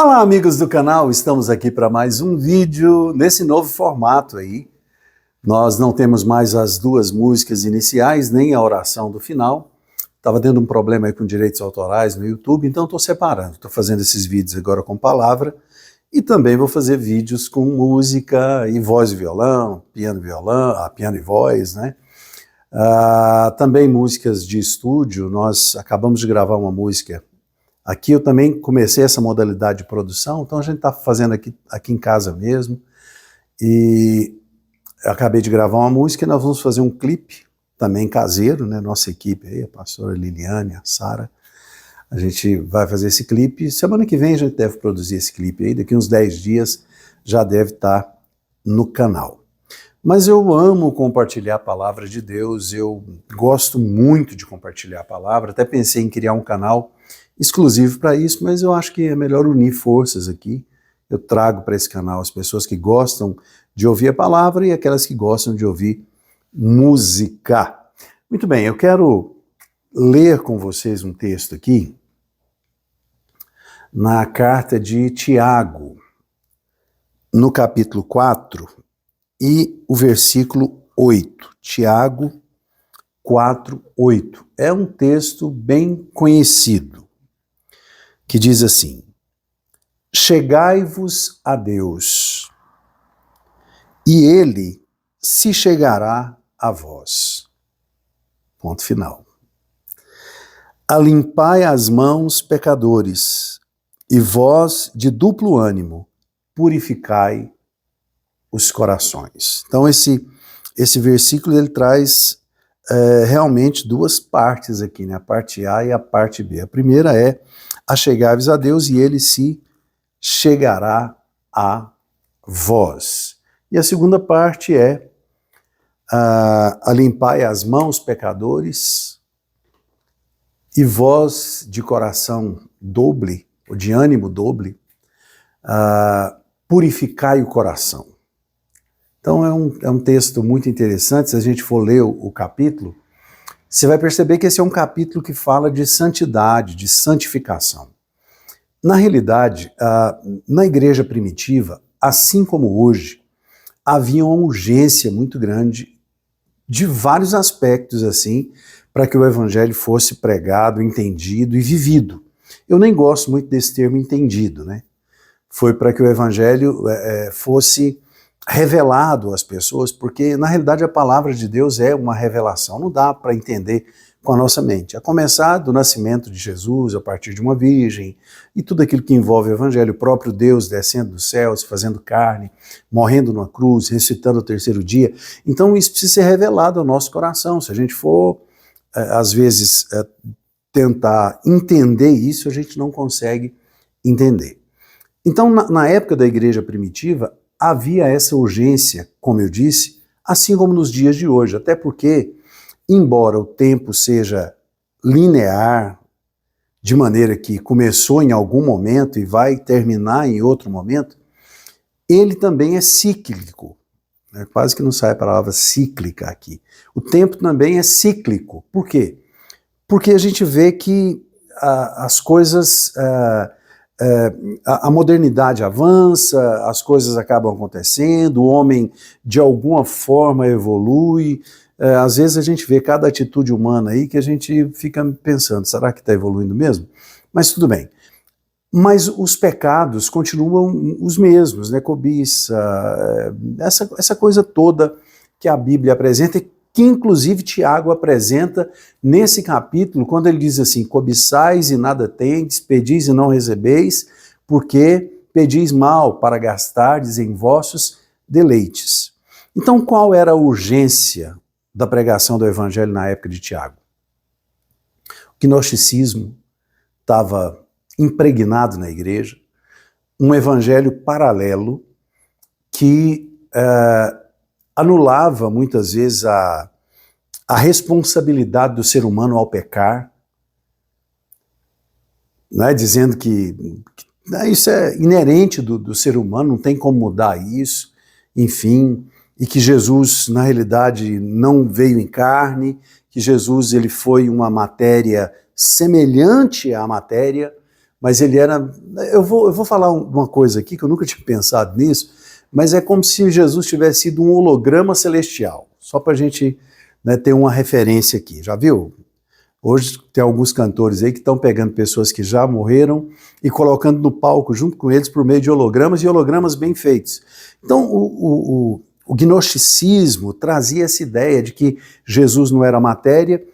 Olá, amigos do canal, estamos aqui para mais um vídeo nesse novo formato aí. Nós não temos mais as duas músicas iniciais, nem a oração do final. Estava tendo um problema aí com direitos autorais no YouTube, então estou separando. Estou fazendo esses vídeos agora com palavra e também vou fazer vídeos com música e voz e violão, piano e voz, né? Também músicas de estúdio. Nós acabamos de gravar uma música. Aqui eu também comecei essa modalidade de produção, então a gente está fazendo aqui em casa mesmo. E eu acabei de gravar uma música e nós vamos fazer um clipe também caseiro, né? Nossa equipe aí, a pastora Liliane, a Sara. A gente vai fazer esse clipe. Semana que vem a gente deve produzir esse clipe aí, daqui uns 10 dias já deve estar no canal. Mas eu amo compartilhar a palavra de Deus, eu gosto muito de compartilhar a palavra, até pensei em criar um canal exclusivo para isso, mas eu acho que é melhor unir forças aqui. Eu trago para esse canal as pessoas que gostam de ouvir a palavra e aquelas que gostam de ouvir música. Muito bem, eu quero ler com vocês um texto aqui na carta de Tiago, no capítulo 4 e o versículo 8. Tiago 4, 8. É um texto bem conhecido, que diz assim: chegai-vos a Deus, e Ele se chegará a vós. Ponto final. Alimpai as mãos, pecadores, e vós, de duplo ânimo, purificai os corações. Então esse versículo ele traz realmente duas partes aqui, né? A parte A e a parte B. A primeira é: achegai-vos a Deus e Ele se chegará a vós. E a segunda parte é: alimpai as mãos, pecadores, e vós de coração doble, ou de ânimo doble, purificai o coração. Então é um texto muito interessante. Se a gente for ler o capítulo, você vai perceber que esse é um capítulo que fala de santidade, de santificação. Na realidade, na igreja primitiva, assim como hoje, havia uma urgência muito grande de vários aspectos assim, para que o evangelho fosse pregado, entendido e vivido. Eu nem gosto muito desse termo entendido, né? Foi para que o evangelho fosse revelado às pessoas, porque na realidade a palavra de Deus é uma revelação, não dá para entender com a nossa mente. A começar do nascimento de Jesus, a partir de uma virgem, e tudo aquilo que envolve o evangelho, o próprio Deus descendo dos céus, fazendo carne, morrendo numa cruz, ressuscitando ao terceiro dia. Então isso precisa ser revelado ao nosso coração. Se a gente for, às vezes, tentar entender isso, a gente não consegue entender. Então, na época da igreja primitiva, havia essa urgência, como eu disse, assim como nos dias de hoje, até porque, embora o tempo seja linear, de maneira que começou em algum momento e vai terminar em outro momento, ele também é cíclico. Quase que não sai a palavra cíclica aqui. O tempo também é cíclico. Por quê? Porque a gente vê que as coisas... a modernidade avança, as coisas acabam acontecendo, o homem de alguma forma evolui. Às vezes a gente vê cada atitude humana aí que a gente fica pensando, será que está evoluindo mesmo? Mas tudo bem. Mas os pecados continuam os mesmos, né? Cobiça, essa coisa toda que a Bíblia apresenta, que inclusive Tiago apresenta nesse capítulo, quando ele diz assim: cobiçais e nada tendes, pedis e não recebeis, porque pedis mal para gastardes em vossos deleites. Então qual era a urgência da pregação do evangelho na época de Tiago? O gnosticismo estava impregnado na igreja, um evangelho paralelo que anulava muitas vezes a responsabilidade do ser humano ao pecar, né, dizendo que isso é inerente do ser humano, não tem como mudar isso, enfim, e que Jesus, na realidade, não veio em carne, que Jesus ele foi uma matéria semelhante à matéria, mas ele era... Eu vou falar uma coisa aqui que eu nunca tinha pensado nisso, mas é como se Jesus tivesse sido um holograma celestial, só para a gente, né, ter uma referência aqui, já viu? Hoje tem alguns cantores aí que estão pegando pessoas que já morreram e colocando no palco junto com eles por meio de hologramas, e hologramas bem feitos. Então o gnosticismo trazia essa ideia de que Jesus não era matéria.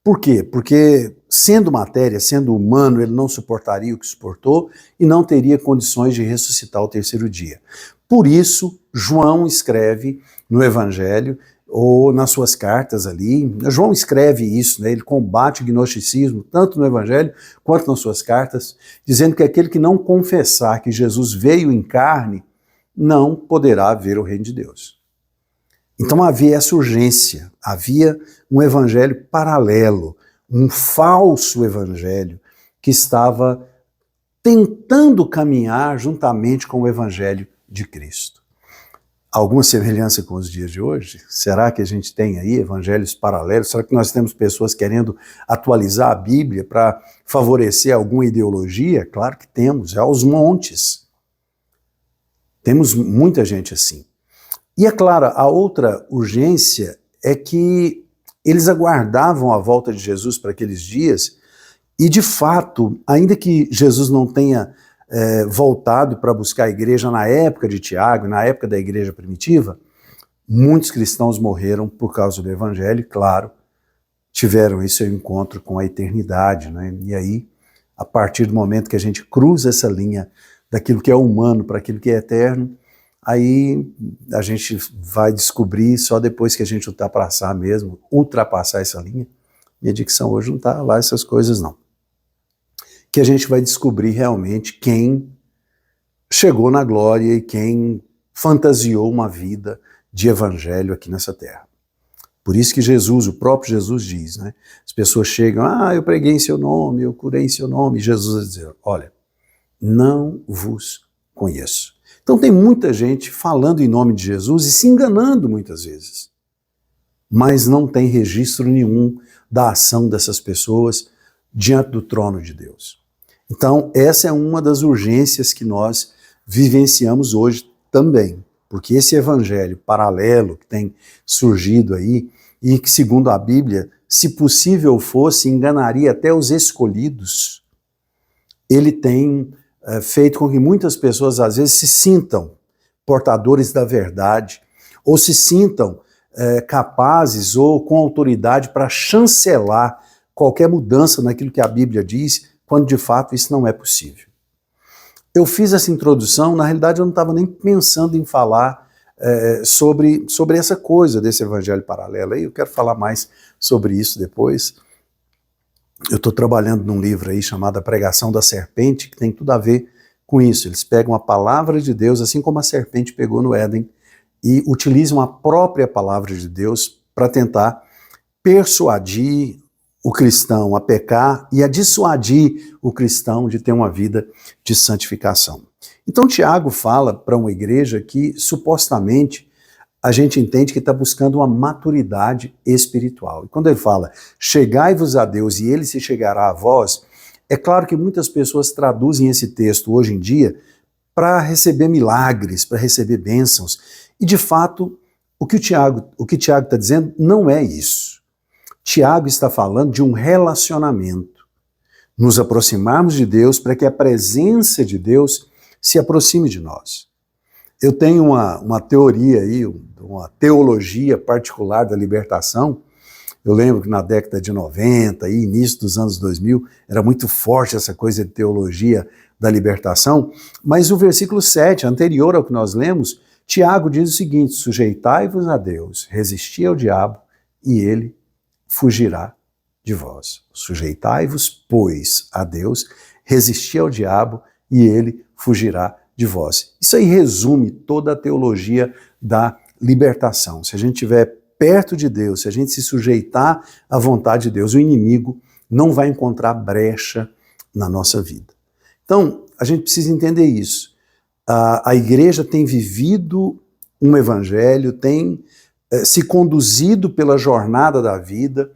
Por quê? Porque sendo matéria, sendo humano, ele não suportaria o que suportou e não teria condições de ressuscitar ao terceiro dia. Por isso, João escreve no Evangelho, ou nas suas cartas ali, João escreve isso, né? Ele combate o gnosticismo, tanto no Evangelho quanto nas suas cartas, dizendo que aquele que não confessar que Jesus veio em carne, não poderá ver o reino de Deus. Então havia essa urgência, havia um evangelho paralelo, um falso evangelho que estava tentando caminhar juntamente com o evangelho de Cristo. Alguma semelhança com os dias de hoje? Será que a gente tem aí evangelhos paralelos? Será que nós temos pessoas querendo atualizar a Bíblia para favorecer alguma ideologia? Claro que temos, é aos montes. Temos muita gente assim. E é claro, a outra urgência é que eles aguardavam a volta de Jesus para aqueles dias e, de fato, ainda que Jesus não tenha voltado para buscar a igreja na época de Tiago, na época da igreja primitiva, muitos cristãos morreram por causa do evangelho, claro, tiveram esse seu encontro com a eternidade, né? E aí, a partir do momento que a gente cruza essa linha daquilo que é humano para aquilo que é eterno, aí a gente vai descobrir só depois que a gente ultrapassar essa linha. Minha dicção hoje não está lá essas coisas não. Que a gente vai descobrir realmente quem chegou na glória e quem fantasiou uma vida de evangelho aqui nessa terra. Por isso que Jesus, o próprio Jesus diz, né? As pessoas chegam, eu preguei em seu nome, eu curei em seu nome, e Jesus vai dizer, olha, não vos conheço. Então tem muita gente falando em nome de Jesus e se enganando muitas vezes, mas não tem registro nenhum da ação dessas pessoas diante do trono de Deus. Então essa é uma das urgências que nós vivenciamos hoje também, porque esse evangelho paralelo que tem surgido aí e que, segundo a Bíblia, se possível fosse, enganaria até os escolhidos, ele tem feito com que muitas pessoas às vezes se sintam portadores da verdade, ou se sintam capazes ou com autoridade para chancelar qualquer mudança naquilo que a Bíblia diz, quando de fato isso não é possível. Eu fiz essa introdução, na realidade eu não estava nem pensando em falar sobre essa coisa desse evangelho paralelo aí, eu quero falar mais sobre isso depois. Eu estou trabalhando num livro aí chamado A Pregação da Serpente, que tem tudo a ver com isso. Eles pegam a palavra de Deus, assim como a serpente pegou no Éden, e utilizam a própria palavra de Deus para tentar persuadir o cristão a pecar e a dissuadir o cristão de ter uma vida de santificação. Então Tiago fala para uma igreja que supostamente a gente entende que está buscando uma maturidade espiritual. E quando ele fala, chegai-vos a Deus e ele se chegará a vós, é claro que muitas pessoas traduzem esse texto hoje em dia para receber milagres, para receber bênçãos. E de fato, o que Tiago está dizendo não é isso. Tiago está falando de um relacionamento. Nos aproximarmos de Deus para que a presença de Deus se aproxime de nós. Eu tenho uma teoria aí, uma teologia particular da libertação. Eu lembro que na década de 90 e início dos anos 2000 era muito forte essa coisa de teologia da libertação, mas o versículo 7, anterior ao que nós lemos, Tiago diz o seguinte, sujeitai-vos a Deus, resisti ao diabo e ele fugirá de vós. Sujeitai-vos, pois, a Deus, resisti ao diabo e ele fugirá de vós. Isso aí resume toda a teologia da libertação. Se a gente estiver perto de Deus, se a gente se sujeitar à vontade de Deus, o inimigo não vai encontrar brecha na nossa vida. Então, a gente precisa entender isso. A igreja tem vivido um evangelho, tem se conduzido pela jornada da vida,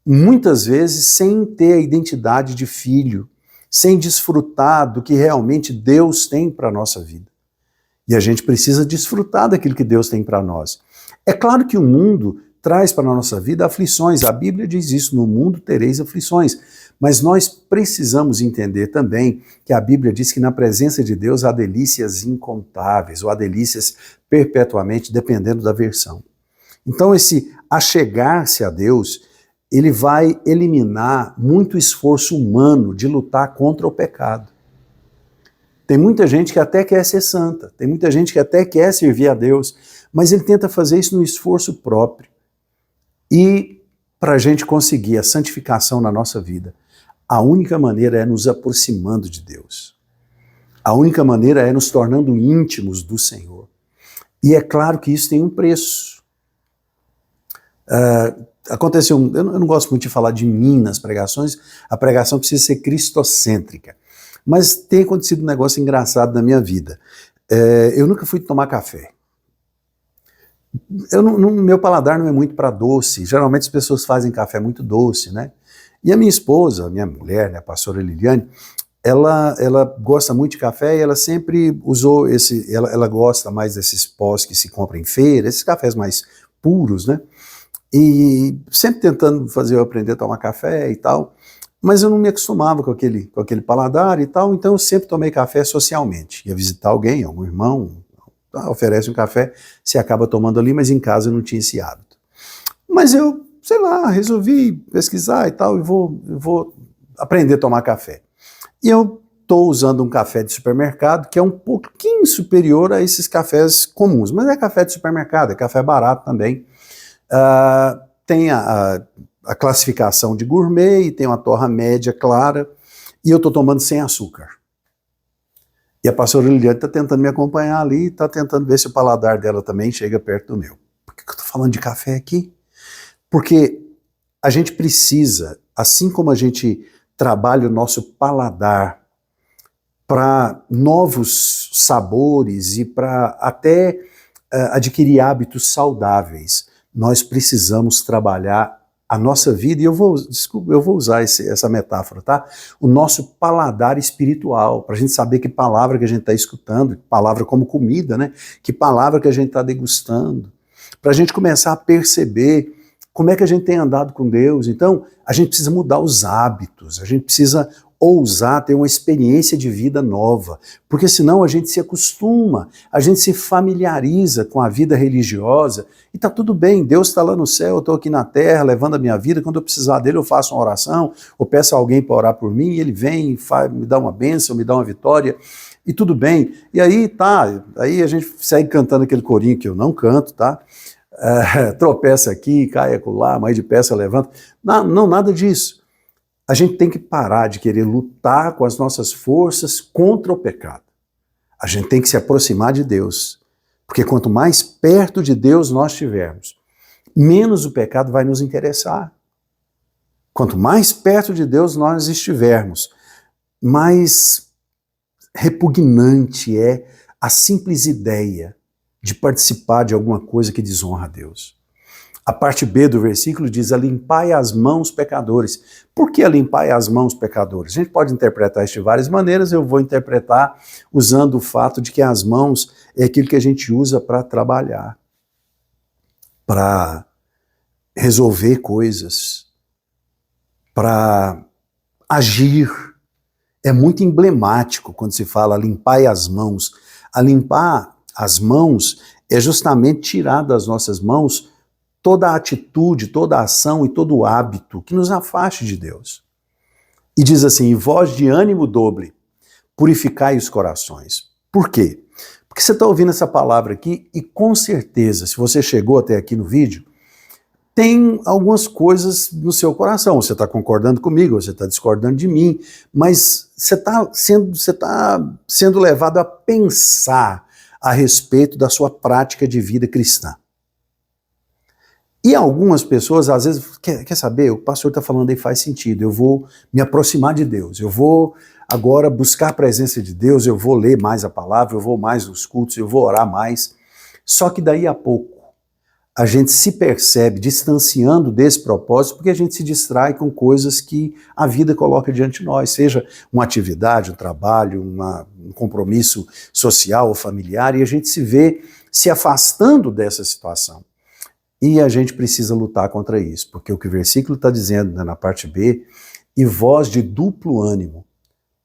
muitas vezes sem ter a identidade de filho, sem desfrutar do que realmente Deus tem para a nossa vida. E a gente precisa desfrutar daquilo que Deus tem para nós. É claro que o mundo traz para a nossa vida aflições, a Bíblia diz isso, no mundo tereis aflições, mas nós precisamos entender também que a Bíblia diz que na presença de Deus há delícias incontáveis, ou há delícias perpetuamente, dependendo da versão. Então esse achegar-se a Deus, ele vai eliminar muito esforço humano de lutar contra o pecado. Tem muita gente que até quer ser santa, tem muita gente que até quer servir a Deus, mas ele tenta fazer isso no esforço próprio. E para a gente conseguir a santificação na nossa vida, a única maneira é nos aproximando de Deus. A única maneira é nos tornando íntimos do Senhor. E é claro que isso tem um preço. Aconteceu, eu não gosto muito de falar de mim nas pregações, a pregação precisa ser cristocêntrica. Mas tem acontecido um negócio engraçado na minha vida. Eu nunca fui tomar café. Meu paladar não é muito para doce. Geralmente as pessoas fazem café muito doce, né? E a minha esposa, a minha mulher, né, a pastora Liliane, ela gosta muito de café e ela sempre usou ela gosta mais desses pós que se compram em feira, esses cafés mais puros, né? E sempre tentando fazer eu aprender a tomar café e tal, mas eu não me acostumava com aquele paladar e tal, então eu sempre tomei café socialmente. Ia visitar alguém, algum irmão, oferece um café, se acaba tomando ali, mas em casa eu não tinha esse hábito. Mas eu, sei lá, resolvi pesquisar e tal, e vou aprender a tomar café. E eu estou usando um café de supermercado que é um pouquinho superior a esses cafés comuns, mas é café de supermercado, é café barato também. Tem a classificação de gourmet e tem uma torra média clara, e eu estou tomando sem açúcar. E a pastora Liliane está tentando me acompanhar ali, está tentando ver se o paladar dela também chega perto do meu. Por que eu estou falando de café aqui? Porque a gente precisa, assim como a gente trabalha o nosso paladar para novos sabores e para até adquirir hábitos saudáveis, nós precisamos trabalhar a nossa vida, e eu vou usar essa metáfora, tá? O nosso paladar espiritual, para a gente saber que palavra que a gente está escutando, palavra como comida, né? Que palavra que a gente está degustando, para a gente começar a perceber como é que a gente tem andado com Deus. Então, a gente precisa mudar os hábitos, a gente precisa ousar ter uma experiência de vida nova, porque senão a gente se acostuma, a gente se familiariza com a vida religiosa, e tá tudo bem, Deus está lá no céu, eu estou aqui na terra, levando a minha vida, quando eu precisar dele eu faço uma oração, ou peço a alguém para orar por mim, e ele vem e me dá uma bênção, me dá uma vitória, e tudo bem. E aí aí a gente segue cantando aquele corinho que eu não canto, tá? Tropeça aqui, cai acolá, mãe de peça levanta. Não, nada disso. A gente tem que parar de querer lutar com as nossas forças contra o pecado. A gente tem que se aproximar de Deus, porque quanto mais perto de Deus nós estivermos, menos o pecado vai nos interessar. Quanto mais perto de Deus nós estivermos, mais repugnante é a simples ideia de participar de alguma coisa que desonra a Deus. A parte B do versículo diz: limpai as mãos, pecadores. Por que limpai as mãos, pecadores? A gente pode interpretar isso de várias maneiras, eu vou interpretar usando o fato de que as mãos é aquilo que a gente usa para trabalhar, para resolver coisas, para agir. É muito emblemático quando se fala limpai as mãos. A limpar as mãos é justamente tirar das nossas mãos toda a atitude, toda a ação e todo o hábito que nos afaste de Deus. E diz assim: e vós de ânimo dobre, purificai os corações. Por quê? Porque você está ouvindo essa palavra aqui e com certeza, se você chegou até aqui no vídeo, tem algumas coisas no seu coração. Você está concordando comigo, você está discordando de mim, mas você está sendo levado a pensar a respeito da sua prática de vida cristã. E algumas pessoas, às vezes, quer saber, o pastor está falando aí faz sentido, eu vou me aproximar de Deus, eu vou agora buscar a presença de Deus, eu vou ler mais a palavra, eu vou mais nos cultos, eu vou orar mais. Só que daí a pouco, a gente se percebe distanciando desse propósito porque a gente se distrai com coisas que a vida coloca diante de nós, seja uma atividade, um trabalho, um compromisso social ou familiar, e a gente se vê se afastando dessa situação. E a gente precisa lutar contra isso, porque o que o versículo está dizendo, né, na parte B, e vós de duplo ânimo,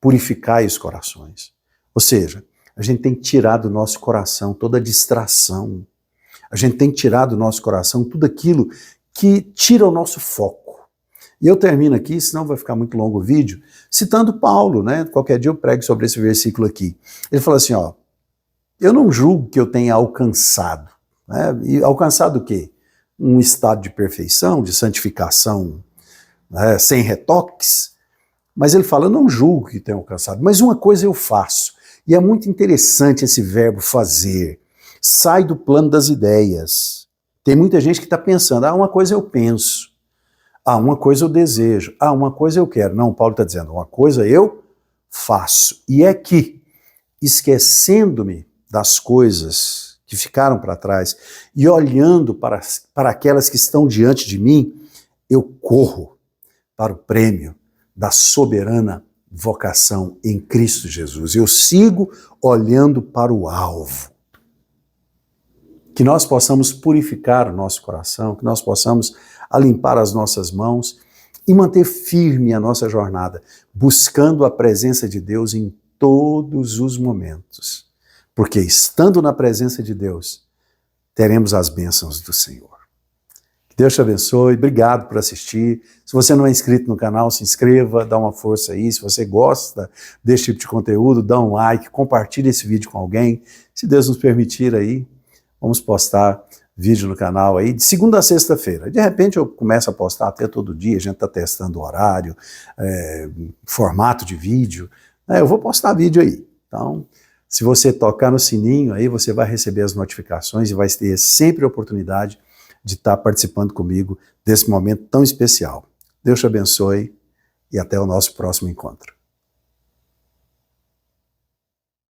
purificai os corações. Ou seja, a gente tem que tirar do nosso coração toda a distração. A gente tem que tirar do nosso coração tudo aquilo que tira o nosso foco. E eu termino aqui, senão vai ficar muito longo o vídeo, citando Paulo, né? Qualquer dia eu prego sobre esse versículo aqui. Ele fala assim, ó, eu não julgo que eu tenha alcançado. Né? E alcançado o quê? Um estado de perfeição, de santificação, né, sem retoques. Mas ele fala, eu não julgo que tenha alcançado, mas uma coisa eu faço. E é muito interessante esse verbo fazer. Sai do plano das ideias. Tem muita gente que está pensando, uma coisa eu penso, uma coisa eu desejo, uma coisa eu quero. Não, Paulo está dizendo, uma coisa eu faço. E é que, esquecendo-me das coisas que ficaram para trás e olhando para aquelas que estão diante de mim, eu corro para o prêmio da soberana vocação em Cristo Jesus. Eu sigo olhando para o alvo. Que nós possamos purificar o nosso coração, que nós possamos limpar as nossas mãos e manter firme a nossa jornada, buscando a presença de Deus em todos os momentos. Porque estando na presença de Deus, teremos as bênçãos do Senhor. Que Deus te abençoe, obrigado por assistir. Se você não é inscrito no canal, se inscreva, dá uma força aí. Se você gosta desse tipo de conteúdo, dá um like, compartilhe esse vídeo com alguém. Se Deus nos permitir aí, vamos postar vídeo no canal aí de segunda a sexta-feira. De repente eu começo a postar até todo dia, a gente está testando o horário, formato de vídeo. Eu vou postar vídeo aí. Então, se você tocar no sininho aí, você vai receber as notificações e vai ter sempre a oportunidade de estar participando comigo desse momento tão especial. Deus te abençoe e até o nosso próximo encontro.